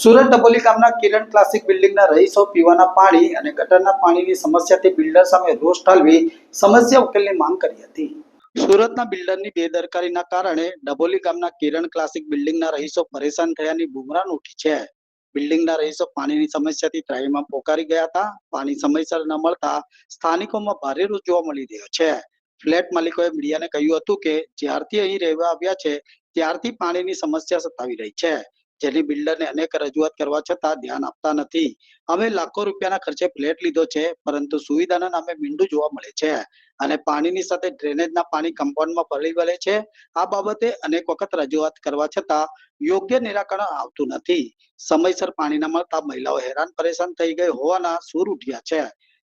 સુરત ડબોલી ગામના કિરણ ક્લાસિક બિલ્ડિંગના રહીશો પીવાના પાણી અને ગટરના પાણીની સમસ્યાથી બિલ્ડર સામે રોષ ઠાલવી સમસ્યા ઉકેલની માંગ કરી હતી। સુરતના બિલ્ડરની બેદરકારીના કારણે ડબોલી ગામના કિરણ ક્લાસિક બિલ્ડિંગના રહીશો પરેશાન થયાની બુમરાણ ઉઠી છે। બિલ્ડિંગના રહીશો પાણીની સમસ્યાથી ત્રાહીમામ પોકારી ગયા હતા। પાણી સમયસર ન મળતા સ્થાનિકોમાં ભારે રોષ જોવા મળી રહ્યો છે। ફ્લેટ માલિકોએ મીડિયાને કહ્યું હતું કે જ્યારથી અહીં રહેવા આવ્યા છે ત્યારથી પાણીની સમસ્યા સતાવી રહી છે, જેની બિલ્ડરને અનેક રજૂઆત કરવા છતાં ધ્યાન આપતા નથી। અમે લાખો રૂપિયાના ખર્ચે ફ્લેટ લીધો છે, પરંતુ સુવિધાના નામે મીંડું જોવા મળે છે અને પાણીની સાથે ડ્રેનેજના પાણી કમ્પાઉન્ડમાં ભળી વળે છે। આ બાબતે અનેક વખત રજૂઆત કરવા છતાં યોગ્ય નિરાકરણ આવતું નથી। સમયસર પાણી ન મળતા મહિલાઓ હેરાન પરેશાન થઈ ગઈ હોવાના સૂર ઉઠ્યા છે।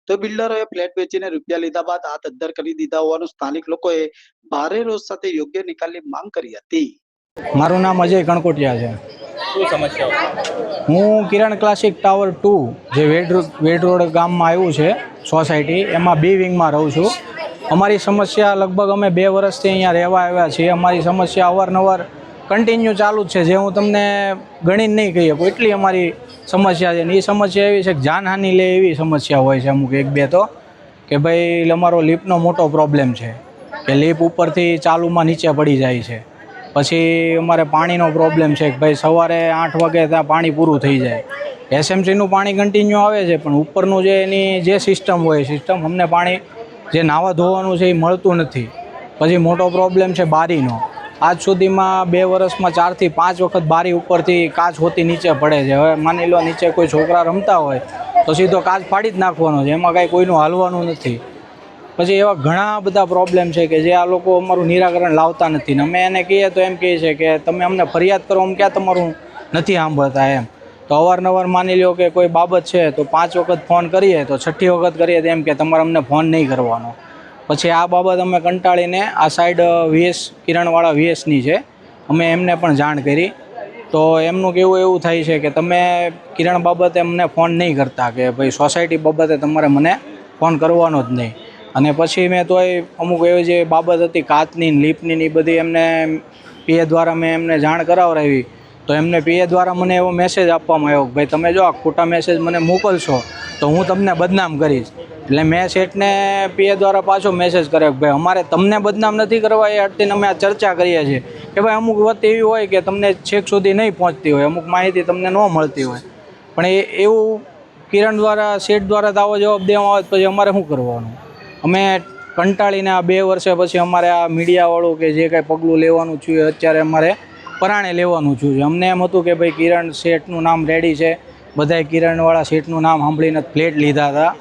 તો બિલ્ડરોએ ફ્લેટ વેચીને રૂપિયા લીધા બાદ હાથ અદ્ધર કરી દીધા હોવાનું સ્થાનિક લોકોએ ભારે રોષ સાથે યોગ્ય નિકાલની માંગ કરી હતી। મારું નામ અજય કણકોટિયા છે। શું સમસ્યા? હું કિરણ ક્લાસિક ટાવર 2 જે વેડ રોડ ગામમાં આવ્યું છે સોસાયટી, એમાં બી વિંગમાં રહું છું। અમારી સમસ્યા લગભગ અમે 2 વર્ષથી અહીંયા રહેવા આવ્યા છીએ। અમારી સમસ્યા અવારનવાર કન્ટિન્યુ ચાલુ જ છે, જે હું તમને ગણીને નહીં કહી શકું એટલી અમારી સમસ્યા છે। ને એ સમસ્યા એવી છે કે જાનહાનિ લે એવી સમસ્યા હોય છે અમુક 1-2 તો, કે ભાઈ અમારો લિફ્ટનો મોટો પ્રોબ્લેમ છે કે લિફ્ટ ઉપરથી ચાલુમાં નીચે પડી જાય છે। પછી અમારે પાણીનો પ્રોબ્લેમ છે કે ભાઈ સવારે 8 વાગે ત્યાં પાણી પૂરું થઈ જાય। એસએમસીનું પાણી કન્ટિન્યુ આવે છે, પણ ઉપરનું જે એની જે સિસ્ટમ હોય સિસ્ટમ અમને પાણી જે નાવા ધોવાનું છે એ મળતું નથી। પછી મોટો પ્રોબ્લેમ છે બારીનો। આજ સુધીમાં 2 વર્ષમાં 4 થી 5 વખત બારી ઉપરથી કાચ હોતી નીચે પડે છે। હવે માની લો નીચે કોઈ છોકરા રમતા હોય તો સીધો કાચ ફાડી જ નાખવાનો છે, એમાં કાંઈ કોઈનું હાલવાનું નથી। પછી એવા ઘણા બધા પ્રોબ્લેમ છે કે જે આ લોકો અમારું નિરાકરણ લાવતા નથી। ને અમે એને કહીએ તો એમ કહે છે કે તમે અમને ફરિયાદ કરો, અમે ક્યાં તમારું નથી સાંભળતા એમ। તો અવારનવાર માની લો કે કોઈ બાબત છે તો 5 વખત ફોન કરીએ તો 6ઠ્ઠી વખત કરીએ તો એમ કે તમારે અમને ફોન નહીં કરવાનો। પછી આ બાબત અમે કંટાળીને આ સાઈડ વીએસ કિરણવાળા વીએસની છે, અમે એમને પણ જાણ કરી। તો એમનું કહેવું એવું થાય છે કે તમે કિરણ બાબતે અમને ફોન નહીં કરતા, કે ભાઈ સોસાયટી બાબતે તમારે મને ફોન કરવાનો જ નહીં। અને પછી મેં તોય અમુક એવી જે બાબત હતી કાચની લિફ્ટની એ બધી એમને પીએ દ્વારા મેં એમને જાણ કરાવરાવી। તો એમને પીએ દ્વારા મને એવો મેસેજ આપવામાં આવ્યો કે ભાઈ તમે જો આ ખોટા મેસેજ મને મોકલશો તો હું તમને બદનામ કરીશ। એટલે મેં શેઠને પીએ દ્વારા પાછો મેસેજ કર્યો કે ભાઈ અમારે તમને બદનામ નથી કરવા, એ અર્થે અમે આ ચર્ચા કરીએ છીએ કે ભાઈ અમુક વાત એવી હોય કે તમને છેક સુધી નહીં પહોંચતી હોય, અમુક માહિતી તમને ન મળતી હોય, પણ એવું કિરણ દ્વારા શેઠ દ્વારા આવો જવાબ દેવામાં આવે પછી અમારે શું કરવાનું? અમે કંટાળીને આ 2 વર્ષે પછી અમારે આ મીડિયાવાળું કે જે કાંઈ પગલું લેવાનું થયું અત્યારે અમારે પરાણે લેવાનું થયું છે। અમને એમ હતું કે ભાઈ કિરણ શેઠનું નામ રેડી છે, બધાએ કિરણવાળા શેઠનું નામ સાંભળીને ફ્લેટ લીધા હતા।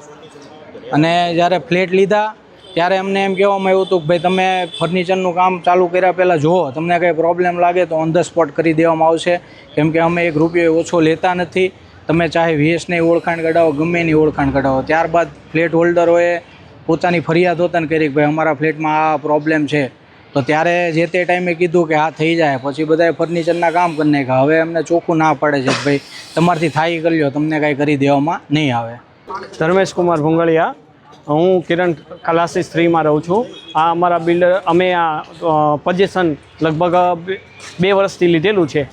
અને જ્યારે ફ્લેટ લીધા ત્યારે અમને એમ કહેવામાં આવ્યું હતું કે ભાઈ તમે ફર્નિચરનું કામ ચાલુ કર્યા પહેલાં જુઓ, તમને કંઈ પ્રોબ્લેમ લાગે તો ઓન ધ સ્પોટ કરી દેવામાં આવશે, કેમ કે અમે 1 રૂપિયો ઓછો લેતા નથી। તમે ચાહે વીએસની ઓળખાણ કઢાવો, ગમે એની ઓળખાણ કઢાવો। ત્યારબાદ ફ્લેટ હોલ્ડરોએ પોતાની ફરિયાદ હોતાને કરી કે ભાઈ અમારા ફ્લેટમાં આ પ્રોબ્લેમ છે, તો ત્યારે જે તે ટાઈમે કીધું કે હા થઈ જાય। પછી બધાએ ફર્નિચરના કામ કરી નાખ્યા। હવે અમને ચોખ્ખું ના પડે છે કે ભાઈ તમારથી થાય કરી લો, તમને કાંઈ કરી દેવામાં નહીં આવે। ધર્મેશ કુમાર ભુંગળિયા, હું કિરણ ક્લાસિક 3માં રહું છું। આ અમારા બિલ્ડર અમે આ પોઝિશન લગભગ 2 વર્ષથી લીધેલું છે,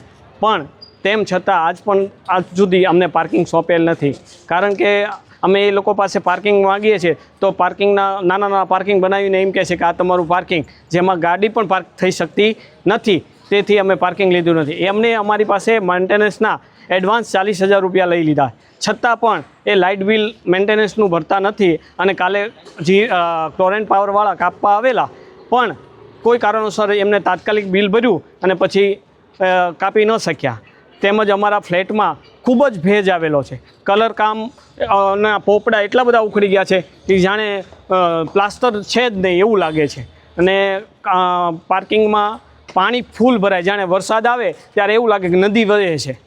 પણ તેમ છતાં આજ સુધી અમને પાર્કિંગ સોંપેલ નથી। કારણ કે અમે એ લોકો પાસે પાર્કિંગ માગીએ છીએ તો પાર્કિંગના નાના પાર્કિંગ બનાવીને એમ કહે છે કે આ તમારું પાર્કિંગ, જેમાં ગાડી પણ પાર્ક થઈ શકતી નથી, તેથી અમે પાર્કિંગ લીધું નથી। એમને અમારી પાસે મેન્ટેનન્સના એડવાન્સ 40,000 રૂપિયા લઈ લીધા, છતાં પણ એ લાઇટ બિલ મેન્ટેનન્સનું ભરતા નથી। અને કાલે ક્લોરેન્ટ પાવરવાળા કાપવા આવેલા, પણ કોઈ કારણોસર એમને તાત્કાલિક બિલ ભર્યું અને પછી કાપી ન શક્યા। તેમજ અમારા ફ્લેટમાં ખૂબ જ ભેજ આવેલો છે। કલર કામ ના પોપડા એટલા બધા ઉખડી ગયા છે કે જાણે પ્લાસ્ટર છે જ નહીં એવું લાગે છે। અને પાર્કિંગમાં પાણી ફૂલ ભરાય, જાણે વરસાદ આવે ત્યારે એવું લાગે કે નદી વહે છે।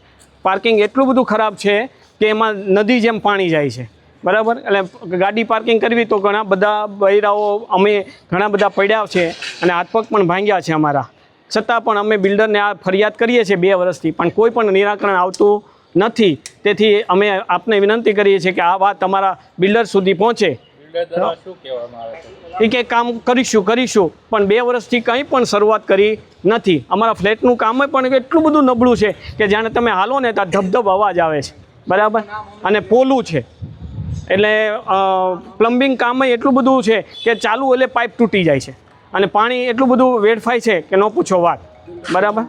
પાર્કિંગ એટલું બધું ખરાબ છે કે એમાં નદી જેમ પાણી જાય છે, બરાબર। એટલે ગાડી પાર્કિંગ કરવી તો ઘણા બધા બૈરાઓ અમે ઘણા બધા પડ્યા છે અને હાથ પગ પણ ભાંગ્યા છે અમારા, છતાં પણ અમે બિલ્ડરને આ ફરિયાદ કરીએ છીએ 2 વર્ષથી, પણ કોઈ પણ નિરાકરણ આવતું નથી। તેથી અમે આપને વિનંતી કરીએ છીએ કે આ વાત અમારા બિલ્ડર સુધી પહોંચે એ કે કામ કરીશું પણ 2 વર્ષથી કંઈ પણ શરૂઆત કરી નથી. અમારા ફ્લેટનું કામ પણ એટલું બધું નબળું છે કે જાણે તમે હાલો ને ત્યાં ધબધબ અવાજ આવે છે, બરાબર, અને પોલું છે. એટલે પ્લમ્બિંગ કામ એટલું બધું છે કે ચાલુ એટલે પાઇપ તૂટી જાય છે અને પાણી એટલું બધું વેડફાય છે કે ન પૂછો વાત, બરાબર.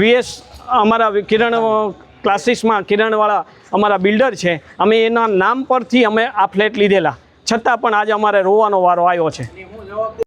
વીએસ અમારા કિરણ ક્લાસીસમાં કિરણવાળા અમારા બિલ્ડર છે, અમે એના નામ પરથી અમે આ ફ્લેટ લીધેલા, છતાં પણ આજે અમારે રોવાનો વારો આવ્યો છે.